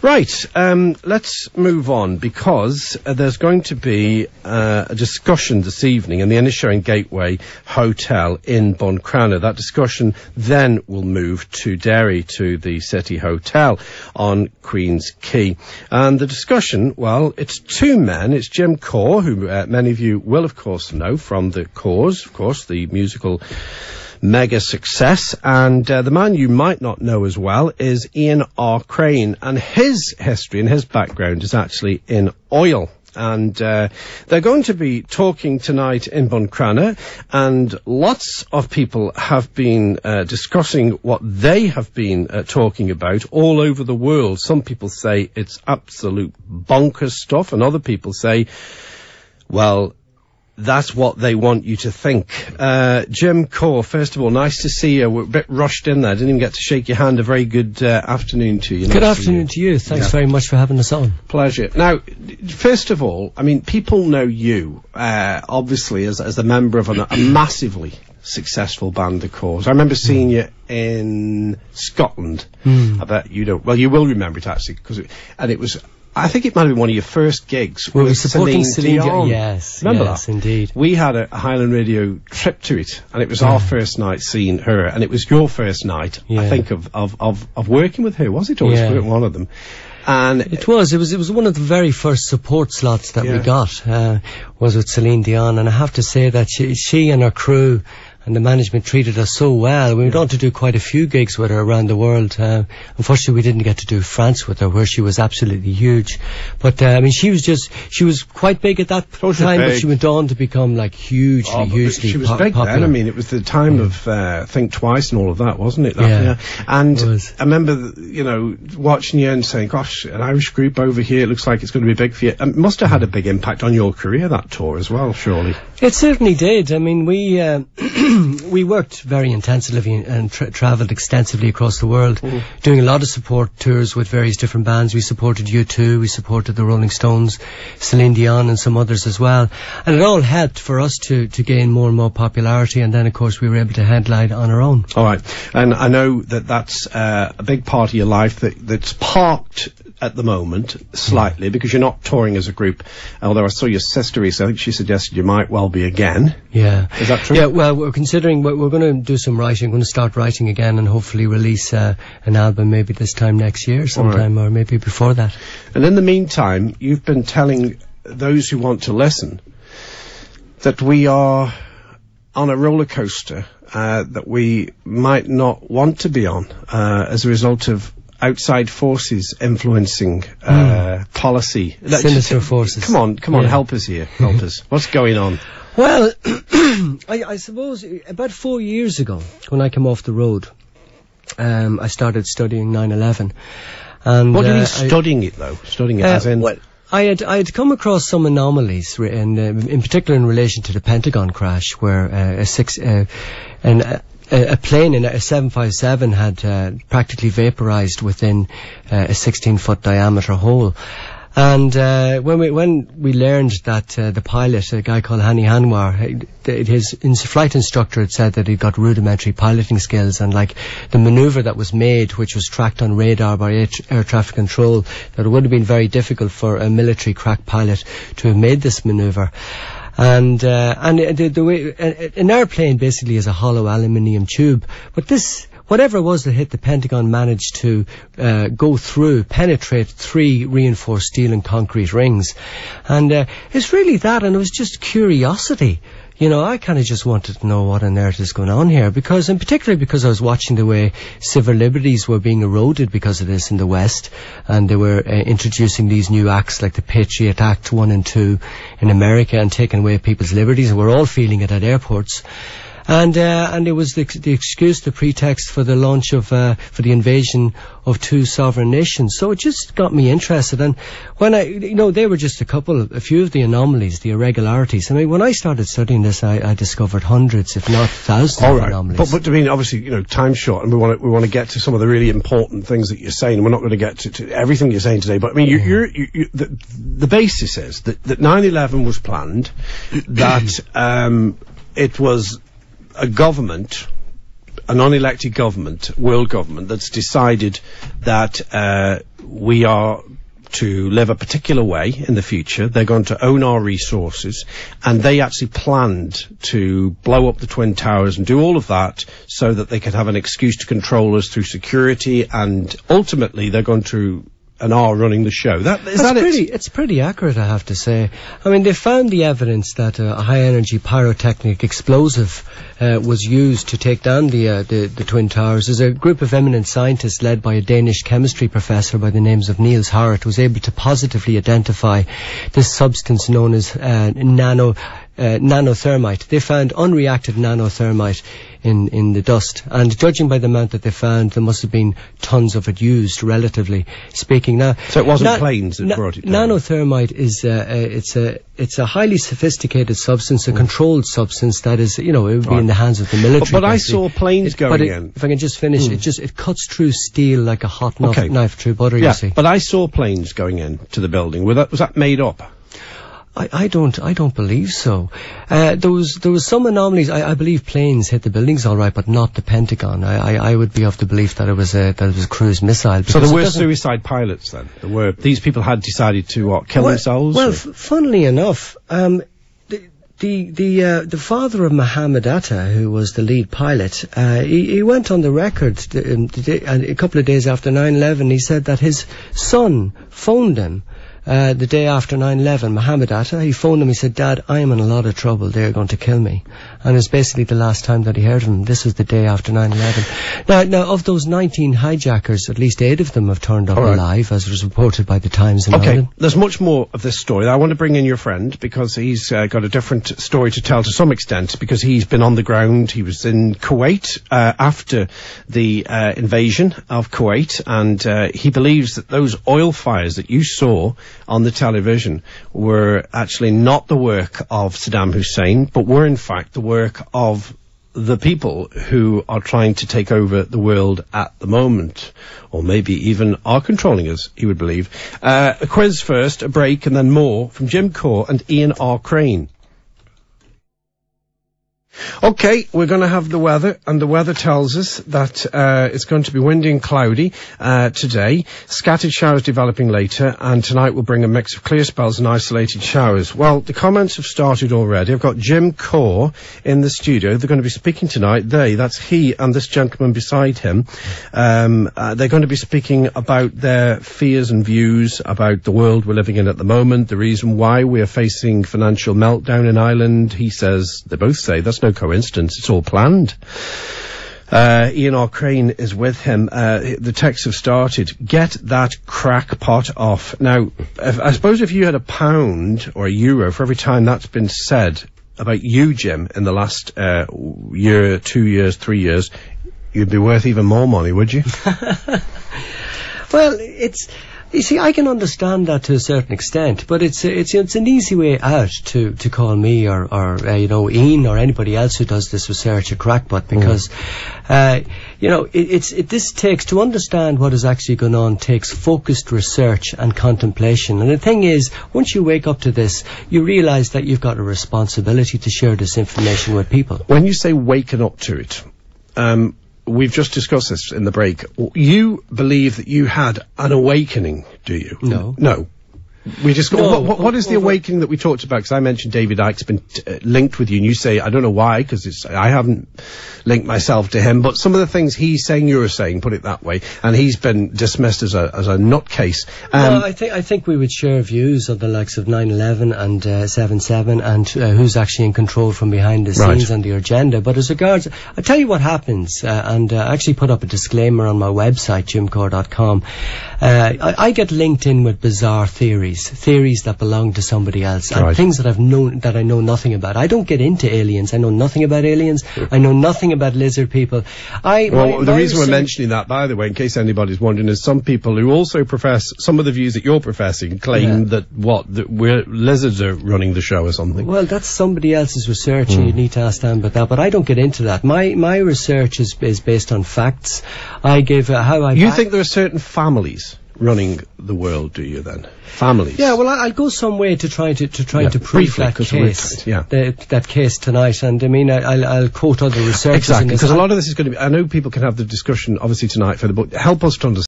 Right, let's move on, because there's going to be a discussion this evening in the Inisharan Gateway Hotel in Buncrana. That discussion then will move to Derry, to the City Hotel on Queen's Quay. And the discussion, well, it's two men. It's Jim Corr, who many of you will, of course, know from the Corrs, of course, the musical mega success, and the man you might not know as well is Ian R. Crane, and his history and his background is actually in oil. And they're going to be talking tonight in Buncrana, and lots of people have been discussing what they have been talking about all over the world. Some people say it's absolute bonkers stuff, and other people say, well, that's what they want you to think. Jim Corr, first of all, nice to see you. We're a bit rushed in there. Didn't even get to shake your hand. A very good afternoon to you. Good afternoon to you. Thanks very much for having us on. Pleasure. Now, first of all, I mean, people know you, obviously, as a member of a massively successful band, the Corrs. I remember seeing you in Scotland. I bet you don't. Well, you will remember it, actually, and it was, I think it might have been one of your first gigs. We were supporting Celine Dion. Yes. Remember that? Yes, indeed. We had a Highland Radio trip to it, and it was our first night seeing her, and it was your first night, I think, of working with her, was it? Or was it one of them? And it was one of the very first support slots that we got, was with Celine Dion, and I have to say that she and her crew and the management treated us so well. We went on to do quite a few gigs with her around the world. Unfortunately, we didn't get to do France with her, where she was absolutely huge. But, I mean, she was quite big at that time, but she went on to become, like, hugely she was big popular. then. I mean, it was the time of Think Twice and all of that, wasn't it? And I remember, watching you and saying, gosh, an Irish group over here, it looks like it's going to be big for you. It must have had a big impact on your career, that tour, as well, surely. It certainly did. I mean, we worked very intensively and travelled extensively across the world, doing a lot of support tours with various different bands. We supported U2, we supported the Rolling Stones, Celine Dion and some others as well. And it all helped for us to gain more and more popularity, and then, of course, we were able to headline on our own. All right. And I know that's a big part of your life that's parked at the moment, slightly, because you're not touring as a group, although I saw your sister recently. I think she suggested you might well be again. Yeah. Is that true? Yeah, well, we're considering, we're going to do some writing. We're going to start writing again and hopefully release an album maybe this time next year sometime, or maybe before that. And in the meantime, you've been telling those who want to listen that we are on a roller coaster that we might not want to be on as a result of outside forces influencing policy. Sinister forces. Come on, help us here. Help us. What's going on? Well, I suppose about 4 years ago, when I came off the road, I started studying 9/11. And what do you mean studying it, though? Studying it as in... Well, I had come across some anomalies, in particular in relation to the Pentagon crash, where a plane in a 757 had practically vaporized within a 16-foot diameter hole. And when we learned that the pilot, a guy called Hani Hanwar, his flight instructor had said that he'd got rudimentary piloting skills, and like the maneuver that was made, which was tracked on radar by air traffic control, that it would have been very difficult for a military crack pilot to have made this maneuver. And the way an airplane basically is a hollow aluminium tube, but this, whatever it was that hit the Pentagon, managed to penetrate 3 reinforced steel and concrete rings. And it's really that, and it was just curiosity. I kind of just wanted to know what on earth is going on here, and particularly because I was watching the way civil liberties were being eroded because of this in the West, and they were introducing these new acts like the Patriot Act 1 and 2 in America, and taking away people's liberties, and we're all feeling it at airports. And it was the excuse, the pretext for the launch of, for the invasion of 2 sovereign nations. So it just got me interested. And when they were just a few of the anomalies, the irregularities. I mean, when I started studying this, I discovered hundreds, if not thousands of anomalies. But I mean, obviously, time's short, and we want to get to some of the really important things that you're saying. We're not going to get to everything you're saying today, but I mean, the basis is that 9/11 was planned, that, it was a government an unelected government, world government, that's decided that we are to live a particular way in the future. They're going to own our resources, and they actually planned to blow up the Twin Towers and do all of that so that they could have an excuse to control us through security, and ultimately they're going to and are running the show. It's pretty accurate, I have to say. I mean, they found the evidence that a high-energy pyrotechnic explosive was used to take down the Twin Towers. There's a group of eminent scientists led by a Danish chemistry professor by the names of Niels Hart was able to positively identify this substance known as nanothermite. They found unreacted nanothermite in the dust, and judging by the amount that they found, there must have been tons of it used, relatively speaking. Now, so it wasn't planes that brought it down. Nanothermite is it's a highly sophisticated substance, a controlled substance that is, it would be in the hands of the military. But I saw planes going in. If I can just finish, it cuts through steel like a hot knife through butter. Yeah, you see. But I saw planes going in to the building. Was that made up? I don't believe so. There was some anomalies. I believe planes hit the buildings all right, but not the Pentagon. I would be of the belief that it was a cruise missile. So there were suicide pilots then? These people had decided to kill themselves? Well, funnily enough, the father of Mohammed Atta, who was the lead pilot, he went on the record a couple of days after 9/11. He said that his son phoned him the day after 9/11, Mohammed Atta. He phoned him. He said, "Dad, I am in a lot of trouble. They're going to kill me." And it's basically the last time that he heard of him. This was the day after 9/11. Now, of those 19 hijackers, at least 8 of them have turned up alive, as was reported by the Times in Ireland. There's much more of this story. I want to bring in your friend, because he's got a different story to tell to some extent, because he's been on the ground. He was in Kuwait after the invasion of Kuwait, and he believes that those oil fires that you saw on the television were actually not the work of Saddam Hussein, but were in fact the work of the people who are trying to take over the world at the moment, or maybe even are controlling us, he would believe. A quiz first, a break, and then more from Jim Corr and Ian R. Crane. Okay, we're going to have the weather, and the weather tells us that it's going to be windy and cloudy today. Scattered showers developing later, and tonight will bring a mix of clear spells and isolated showers. Well, the comments have started already. I've got Jim Corr in the studio. They're going to be speaking tonight. That's he and this gentleman beside him. They're going to be speaking about their fears and views about the world we're living in at the moment, the reason why we're facing financial meltdown in Ireland. They both say that's no coincidence, it's all planned. Ian R. Crane is with him. The texts have started. Get that crackpot off. Now, I suppose if you had £1 or €1 for every time that's been said about you, Jim, in the last year, 2 years, 3 years, you'd be worth even more money, would you? Well, you see, I can understand that to a certain extent, but it's an easy way out to call me or Ian or anybody else who does this research a crackpot, because this takes, to understand what is actually going on, takes focused research and contemplation. And the thing is, once you wake up to this, you realise that you've got a responsibility to share this information with people. When you say waking up to it, we've just discussed this in the break. You believe that you had an awakening, do you? No. No. What is the awakening that we talked about? Because I mentioned David Icke's been linked with you, and you say, I don't know why, because I haven't linked myself to him, but some of the things he's saying, you're saying, put it that way, and he's been dismissed as a nutcase. No, I think we would share views of the likes of 9/11 and 7/7, and who's actually in control from behind the scenes and the agenda. But as regards, I'll tell you what happens, and I actually put up a disclaimer on my website, jimcorr.com. I get linked in with bizarre theories that belong to somebody else, and things that I know nothing about. I don't get into aliens. I know nothing about aliens. I know nothing about lizard people. The reason we're mentioning that, by the way, in case anybody's wondering, is some people who also profess some of the views that you're professing claim that lizards are running the show or something. Well, that's somebody else's research, and you need to ask them about that. But I don't get into that. My research is based on facts. I give You think there are certain families running the world, do you then? Families. Yeah, well, I'll go some way to trying to prove briefly, that case. That case tonight, and I mean, I'll quote other researchers. Exactly, because a lot of this is going to be. I know people can have the discussion obviously tonight for the book. Help us to understand.